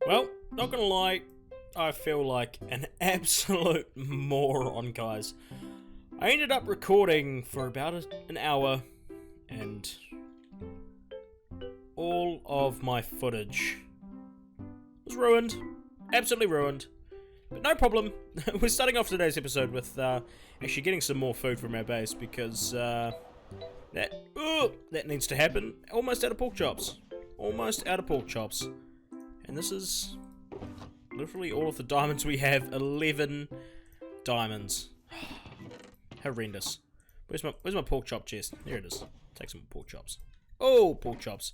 Well, not gonna lie, I feel like an absolute moron, guys. I ended up recording for about an hour, and all of my footage was ruined. Absolutely ruined. But no problem. We're starting off today's episode with actually getting some more food from our base, because that needs to happen. Almost out of pork chops. Almost out of pork chops. And this is literally all of the diamonds we have. 11 diamonds. Horrendous. Where's my pork chop chest? Here it is. Take some pork chops. Oh, pork chops.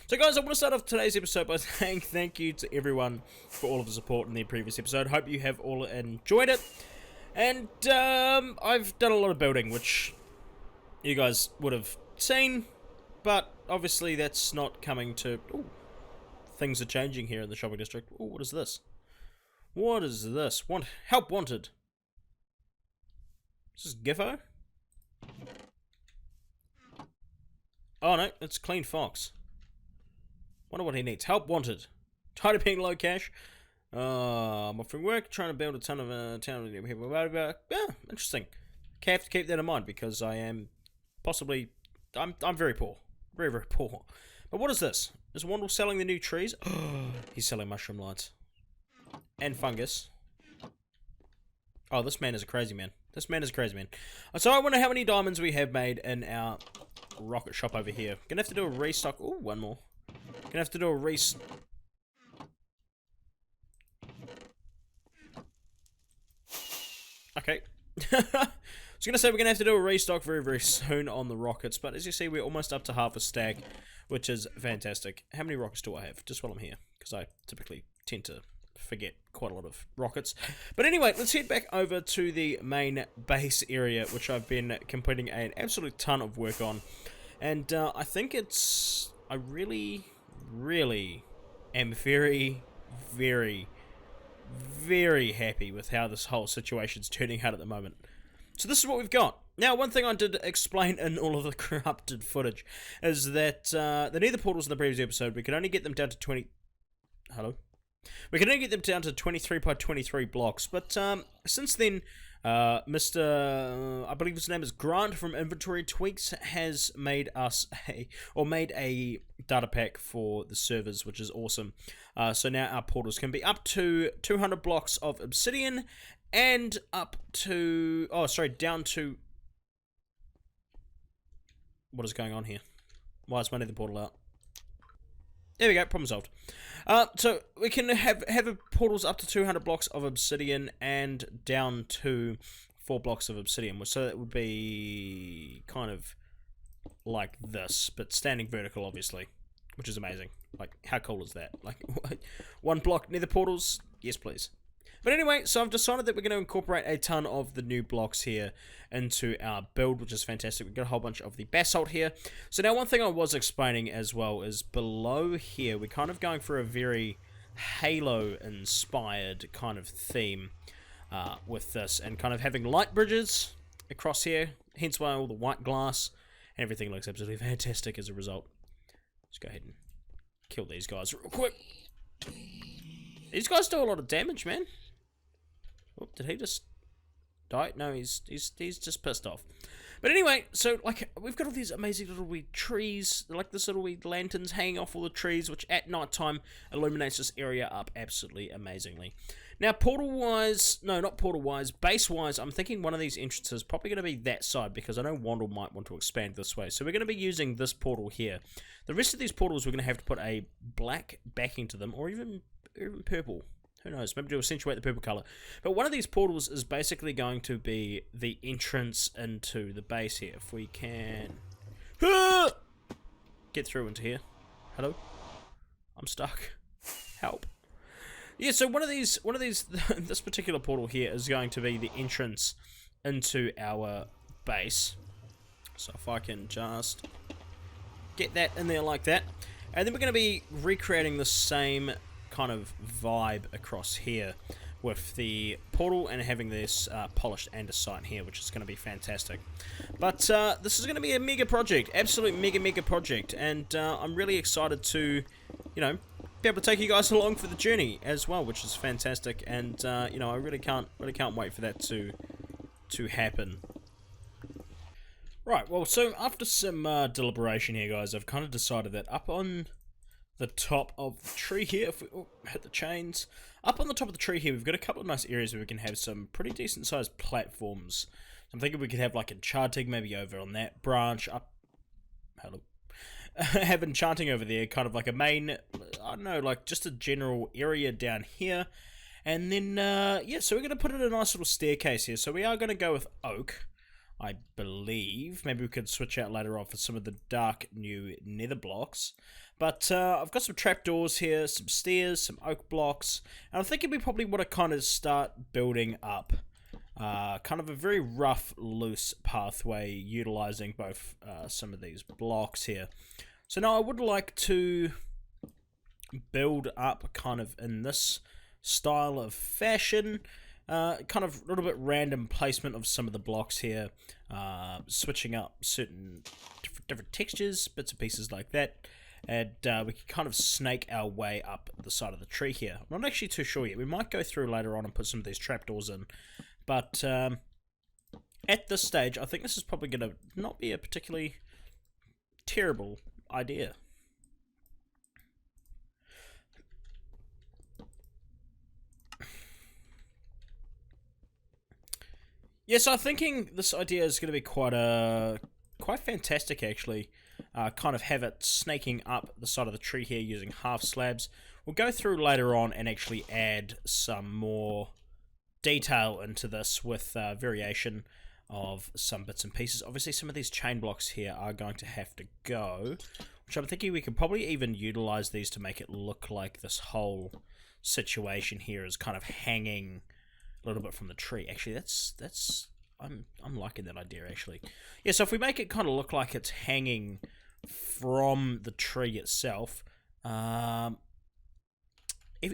So guys, I want to start off today's episode by saying thank you to everyone for all of the support in the previous episode. Hope you have all enjoyed it. And I've done a lot of building, which you guys would have seen. But obviously that's not coming to... Ooh, things are changing here in the shopping district. Oh, what is this? What is this? Help wanted. Is this Giffo? Oh no, it's Clean Fox. Wonder what he needs. Help wanted. Tired of being low cash. I'm offering work, trying to build a ton of town of people. Yeah, interesting. Have to keep that in mind because I am possibly I'm very poor. Very, very poor. But what is this? Is Wandle selling the new trees? He's selling mushroom lights. And fungus. Oh, this man is a crazy man. This man is a crazy man. So I wonder how many diamonds we have made in our rocket shop over here. Gonna have to do a restock. Ooh, one more. Gonna have to do a Okay. I was gonna say we're gonna have to do a restock very, very soon on the rockets, but as you see, we're almost up to half a stack, which is fantastic. How many rockets do I have? Just while I'm here, because I typically tend to forget quite a lot of rockets. But anyway, let's head back over to the main base area, which I've been completing an absolute ton of work on. And I think it's... I really am very, very, very happy with how this whole situation's turning out at the moment. So this is what we've got. Now, one thing I did explain in all of the corrupted footage is that the nether portals in the previous episode, we could only get them down to 20... Hello? We can only get them down to 23 by 23 blocks, but since then, Mr. I believe his name is Grant from Inventory Tweaks has made us made a data pack for the servers, which is awesome. So now our portals can be up to 200 blocks of obsidian and up to down to... What is going on here? Why is my nether portal out? There we go, problem solved. So we can have portals up to 200 blocks of obsidian and down to 4 blocks of obsidian. So that would be kind of like this, but standing vertical, obviously, which is amazing. Like, how cool is that? Like, 1 block nether portals? Yes, please. But anyway, so I've decided that we're going to incorporate a ton of the new blocks here into our build, which is fantastic. We've got a whole bunch of the basalt here. So now one thing I was explaining as well is below here, we're kind of going for a very Halo-inspired kind of theme with this, and kind of having light bridges across here, hence why all the white glass and everything looks absolutely fantastic as a result. Let's go ahead and kill these guys real quick. These guys do a lot of damage, man. Oh, did he just die? No, he's just pissed off. But anyway, so like we've got all these amazing little wee trees, like this little wee lanterns hanging off all the trees, which at night time illuminates this area up absolutely amazingly. Now, portal-wise, no, not portal-wise, base-wise, I'm thinking one of these entrances is probably going to be that side, because I know Wandle might want to expand this way. So we're going to be using this portal here. The rest of these portals, we're going to have to put a black backing to them, or even purple. Who knows? Maybe to accentuate the purple color. But one of these portals is basically going to be the entrance into the base here. If we can get through into here. Hello? I'm stuck. Help. Yeah, so one of these, this particular portal here is going to be the entrance into our base. So if I can just get that in there like that. And then we're going to be recreating the same kind of vibe across here with the portal and having this polished andesite here, which is going to be fantastic. But this is going to be a mega project, absolute mega project, and I'm really excited to, you know, be able to take you guys along for the journey as well, which is fantastic. And you know, I really can't wait for that to happen. Right, well, so after some deliberation here, guys, I've kind of decided that up on the top of the tree here, if we hit the chains, up on the top of the tree here, we've got a couple of nice areas where we can have some pretty decent sized platforms. So I'm thinking we could have like enchanting maybe over on that branch, up, hello, have enchanting over there, kind of like a main, I don't know, like just a general area down here. And then, yeah, so we're going to put in a nice little staircase here. So we are going to go with oak, I believe. Maybe we could switch out later on for some of the dark new nether blocks. But I've got some trapdoors here, some stairs, some oak blocks. And I'm thinking we probably want to kind of start building up kind of a very rough, loose pathway utilizing both some of these blocks here. So now I would like to build up kind of in this style of fashion. Kind of a little bit random placement of some of the blocks here, switching up certain different textures, bits and pieces like that, and we can kind of snake our way up the side of the tree here. I'm not actually too sure yet. We might go through later on and put some of these trapdoors in, but at this stage, I think this is probably going to not be a particularly terrible idea. Yeah, so I'm thinking this idea is going to be quite fantastic actually. Kind of have it snaking up the side of the tree here using half slabs. We'll go through later on and actually add some more detail into this with variation of some bits and pieces. Obviously some of these chain blocks here are going to have to go, which I'm thinking we could probably even utilize these to make it look like this whole situation here is kind of hanging a little bit from the tree. Actually, that's I'm liking that idea actually. Yeah, so if we make it kind of look like it's hanging from the tree itself, even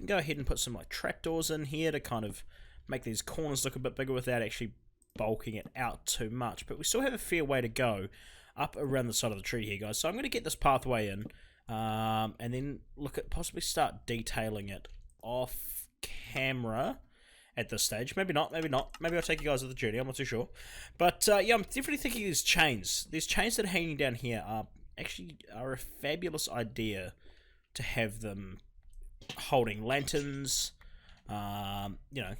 go ahead and put some like trapdoors in here to kind of make these corners look a bit bigger without actually bulking it out too much. But we still have a fair way to go up around the side of the tree here, guys. So I'm going to get this pathway in, and then look at possibly start detailing it off camera at this stage. Maybe not, maybe not. Maybe I'll take you guys on the journey, I'm not too sure. But yeah, I'm definitely thinking these chains that are hanging down here are a fabulous idea to have them holding lanterns, you know,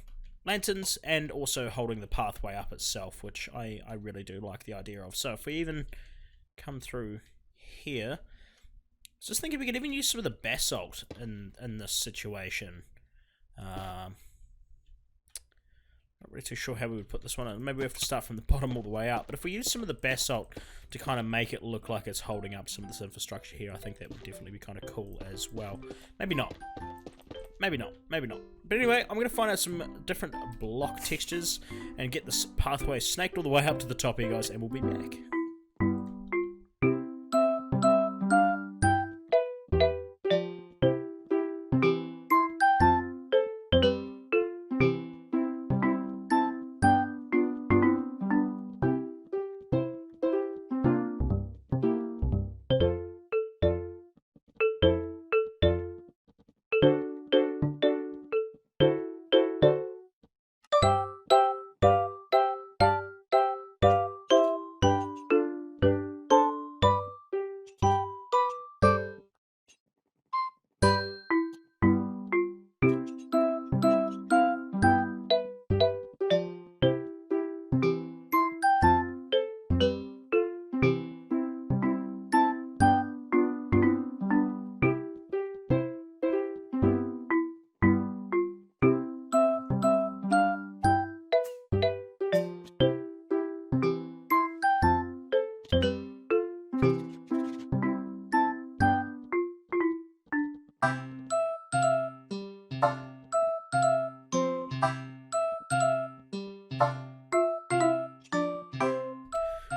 lanterns, and also holding the pathway up itself, which I really do like the idea of. So if we even come through here, I was just thinking we could even use some of the basalt in this situation. Not really too sure how we would put this one in. Maybe we have to start from the bottom all the way up. But if we use some of the basalt to kind of make it look like it's holding up some of this infrastructure here, I think that would definitely be kind of cool as well. Maybe not. Maybe not. Maybe not. But anyway, I'm going to find out some different block textures and get this pathway snaked all the way up to the top here, guys, and we'll be back.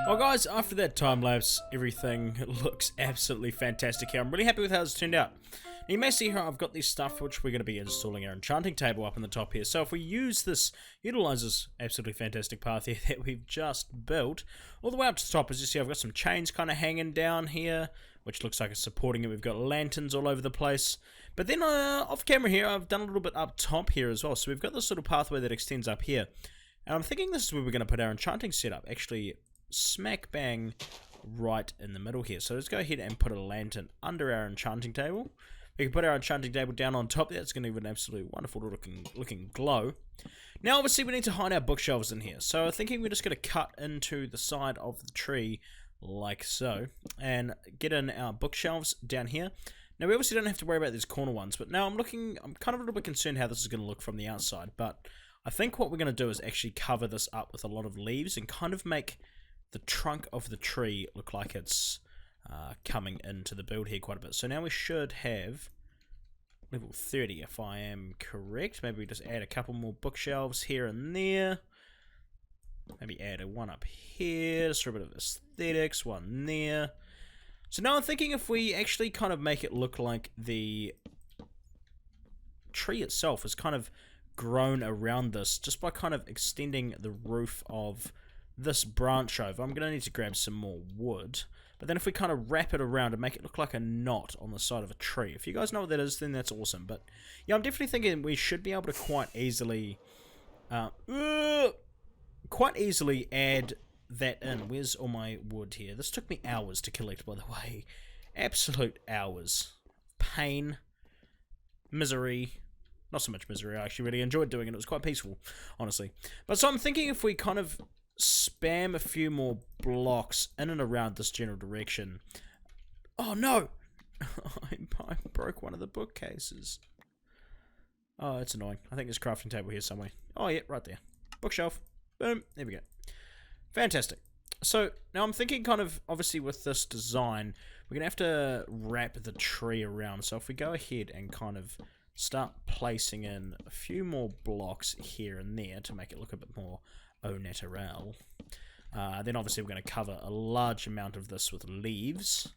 Well guys, after that time lapse, everything looks absolutely fantastic here. I'm really happy with how it's turned out. Now, you may see here I've got this stuff which we're going to be installing our enchanting table up in the top here. So if we use this, utilize this absolutely fantastic path here that we've just built, all the way up to the top, as you see I've got some chains kind of hanging down here, which looks like it's supporting it. We've got lanterns all over the place. But then off camera here, I've done a little bit up top here as well. So we've got this little pathway that extends up here. And I'm thinking this is where we're going to put our enchanting setup. Actually, smack bang right in the middle here. So let's go ahead and put a lantern under our enchanting table. We can put our enchanting table down on top there. It's going to give an absolutely wonderful looking glow. Now, obviously, we need to hide our bookshelves in here. So I'm thinking we're just going to cut into the side of the tree like so. And get in our bookshelves down here. Now, we obviously don't have to worry about these corner ones. But now I'm kind of a little bit concerned how this is going to look from the outside. But I think what we're going to do is actually cover this up with a lot of leaves. And kind of make the trunk of the tree look like it's coming into the build here quite a bit. So now we should have level 30 if I am correct. Maybe we just add a couple more bookshelves here and there. Maybe add a one up here, just for a bit of aesthetics, one there. So now I'm thinking if we actually kind of make it look like the tree itself is kind of grown around this, just by kind of extending the roof of this branch over. I'm going to need to grab some more wood. But then if we kind of wrap it around and make it look like a knot on the side of a tree. If you guys know what that is, then that's awesome. But yeah, I'm definitely thinking we should be able to quite easily add that in. Where's all my wood here? This took me hours to collect, by the way. Absolute hours. Pain. Misery. Not so much misery. I actually really enjoyed doing it. It was quite peaceful, honestly. But so I'm thinking if we kind of spam a few more blocks in and around this general direction. Oh no! I broke one of the bookcases. Oh, that's annoying. I think there's a crafting table here somewhere. Oh yeah, right there. Bookshelf. Boom. There we go. Fantastic. So now I'm thinking kind of, obviously with this design, we're going to have to wrap the tree around. So if we go ahead and kind of start placing in a few more blocks here and there to make it look a bit more au naturel. Then obviously we're going to cover a large amount of this with leaves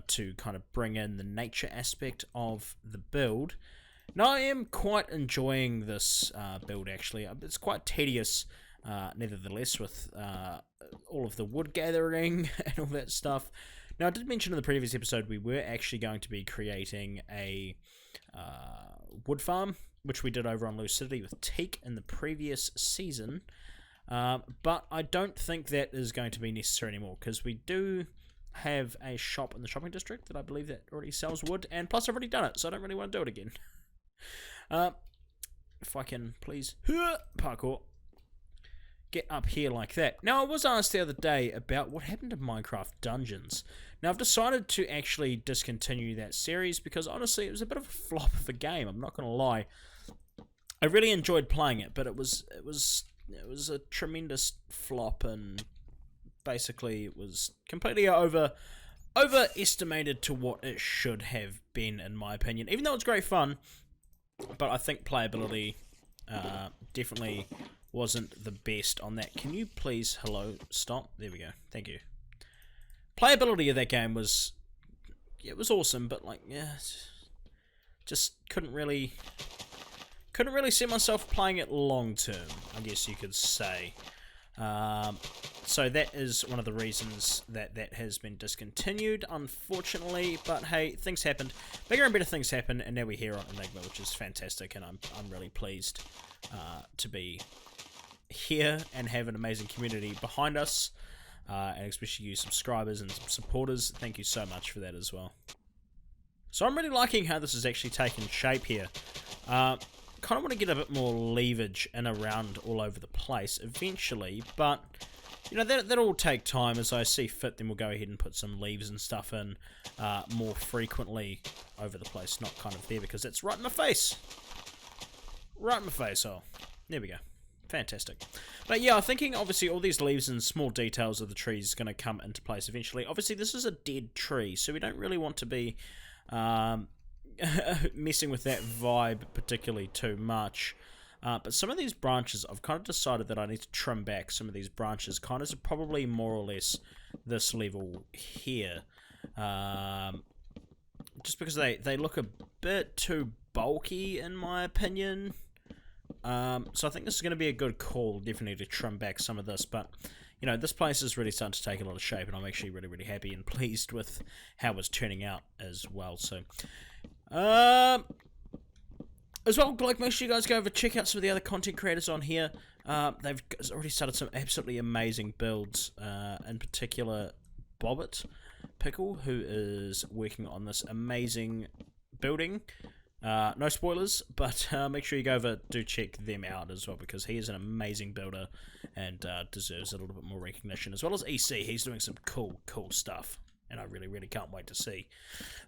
to kind of bring in the nature aspect of the build. Now I am quite enjoying this build actually. It's quite tedious nevertheless with all of the wood gathering and all that stuff. Now I did mention in the previous episode we were actually going to be creating a wood farm, which we did over on Lucidity with Teak in the previous season. But I don't think that is going to be necessary anymore, because we do have a shop in the shopping district that I believe that already sells wood, and plus I've already done it, so I don't really want to do it again. If I can please parkour, get up here like that. Now I was asked the other day about what happened to Minecraft Dungeons. Now I've decided to actually discontinue that series because honestly it was a bit of a flop of a game, I'm not going to lie. I really enjoyed playing it, but it was a tremendous flop, and basically it was completely overestimated to what it should have been, in my opinion. Even though it's great fun, but I think playability definitely wasn't the best on that. Can you please, hello, stop? There we go. Thank you. Playability of that game was, it was awesome, but like, yeah, just couldn't really see myself playing it long term, I guess you could say. So that is one of the reasons that has been discontinued, unfortunately. But hey, things happened. Bigger and better things happen, and now we're here on Enigma, which is fantastic, and I'm really pleased to be here and have an amazing community behind us, and especially you subscribers and supporters. Thank you so much for that as well. So I'm really liking how this has actually taken shape here. Kind of want to get a bit more leverage in around all over the place eventually, but you know, that'll all take time. As I see fit, then we'll go ahead and put some leaves and stuff in more frequently over the place, not kind of there because it's right in my face. Right in my face. Oh, there we go. Fantastic. But yeah, I'm thinking obviously all these leaves and small details of the trees is going to come into place eventually. Obviously this is a dead tree, so we don't really want to be messing with that vibe particularly too much. But some of these branches, I've kind of decided that I need to trim back some of these branches, kind of probably more or less this level here. Just because they look a bit too bulky in my opinion. So I think this is going to be a good call, definitely, to trim back some of this. But, you know, this place is really starting to take a lot of shape, and I'm actually really, really happy and pleased with how it's turning out as well. So, As well, like, make sure you guys go over check out some of the other content creators on here. They've already started some absolutely amazing builds. In particular, BobertPickle, who is working on this amazing building. No spoilers, but make sure you go over do check them out as well, because he is an amazing builder and deserves a little bit more recognition. As well as EC, he's doing some cool stuff, and I really can't wait to see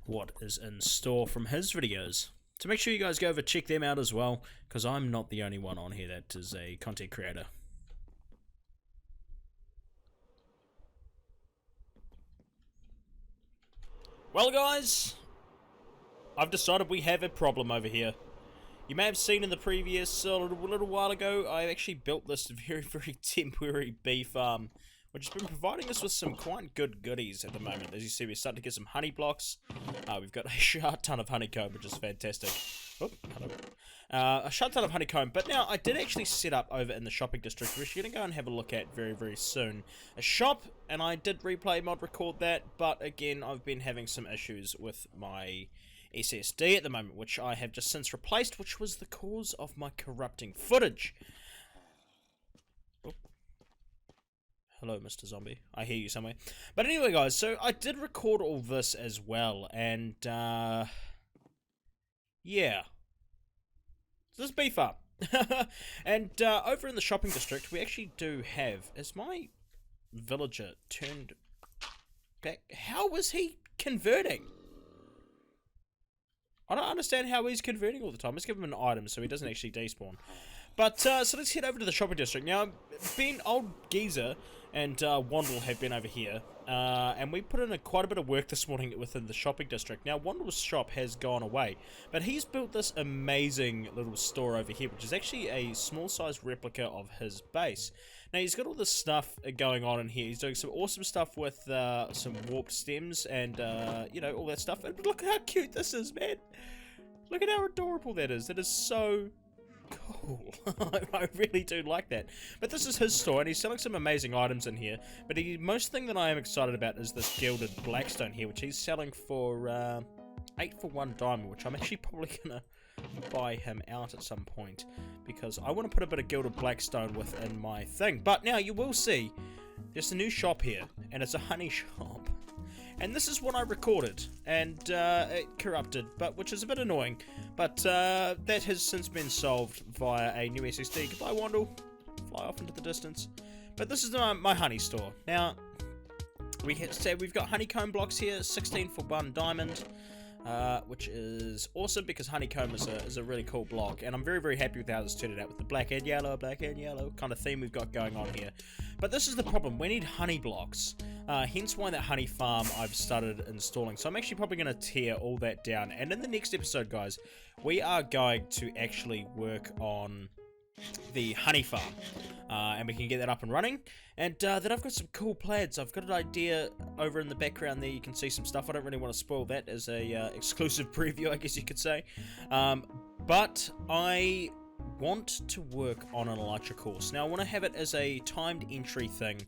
what is in store from his videos. So make sure you guys go over check them out as well, because I'm not the only one on here that is a content creator. Well, guys, I've decided we have a problem over here. You may have seen in the previous little while ago, I actually built this very temporary bee farm, which has been providing us with some quite good goodies at the moment. As you see, we're starting to get some honey blocks. We've got a shard ton of honeycomb, which is fantastic. Oop, hello. A shard ton of honeycomb, but now I did actually set up over in the shopping district, which you're going to go and have a look at very soon. A shop, and I did replay mod record that, but again, I've been having some issues with my SSD at the moment, which I have just since replaced, which was the cause of my corrupting footage. Oop. Hello, Mr. Zombie. I hear you somewhere. But anyway, guys, so I did record all this as well, and, yeah. So this is beef up. And, over in the shopping district, we actually do have... Is my villager turned back? How was he converting? I don't understand how he's converting all the time. Let's give him an item so he doesn't actually despawn. But, so let's head over to the shopping district. Now, old Geezer and Wandle have been over here, and we put in quite a bit of work this morning within the shopping district. Now, Wandle's shop has gone away, but he's built this amazing little store over here, which is actually a small-sized replica of his base. Now, he's got all this stuff going on in here. He's doing some awesome stuff with some warped stems and, you know, all that stuff. And look how cute this is, man. Look at how adorable that is. That is so cool. I really do like that. But this is his store, and he's selling some amazing items in here. But the most thing that I am excited about is this gilded blackstone here, which he's selling for 8 for 1 diamond, which I'm actually probably going to buy him out at some point, because I want to put a bit of gilded blackstone within my thing. But now you will see there's a new shop here, and it's a honey shop. And this is what I recorded, and it corrupted, but which is a bit annoying. But that has since been solved via a new SSD. Goodbye, Wandle. Fly off into the distance. But this is my honey store. Now, we've got honeycomb blocks here, 16 for 1 diamond. Which is awesome, because honeycomb is a really cool block, and I'm very happy with how this turned out with the black and yellow kind of theme we've got going on here. But this is the problem, we need honey blocks, hence why that honey farm I've started installing. So I'm actually probably going to tear all that down, and in the next episode, guys, we are going to actually work on the honey farm, and we can get that up and running. And then I've got some cool plans. I've got an idea over in the background there. You can see some stuff. I don't really want to spoil that as a exclusive preview, I guess you could say. But I want to work on an Elytra course. Now I want to have it as a timed entry thing.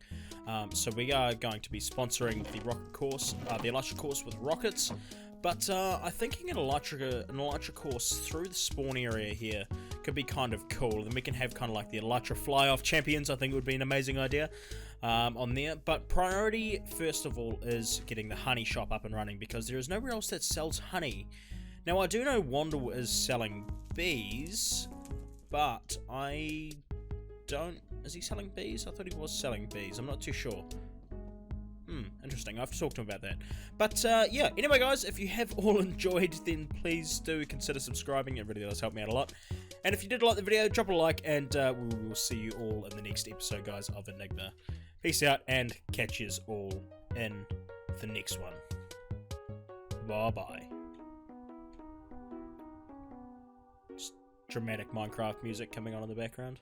So we are going to be sponsoring the rocket course, the Elytra course with rockets. But I'm thinking an Elytra course through the spawn area here could be kind of cool. Then we can have kind of like the Elytra fly-off champions. I think it would be an amazing idea on there. But priority, first of all, is getting the honey shop up and running, because there is nowhere else that sells honey. Now, I do know Wandle is selling bees, but I don't... Is he selling bees? I thought he was selling bees. I'm not too sure. Interesting. I have to talk to him about that. But, yeah. Anyway, guys, if you have all enjoyed, then please do consider subscribing. It really does help me out a lot. And if you did like the video, drop a like, and we will see you all in the next episode, guys, of Enigma. Peace out, and catch yous all in the next one. Bye-bye. Just dramatic Minecraft music coming on in the background.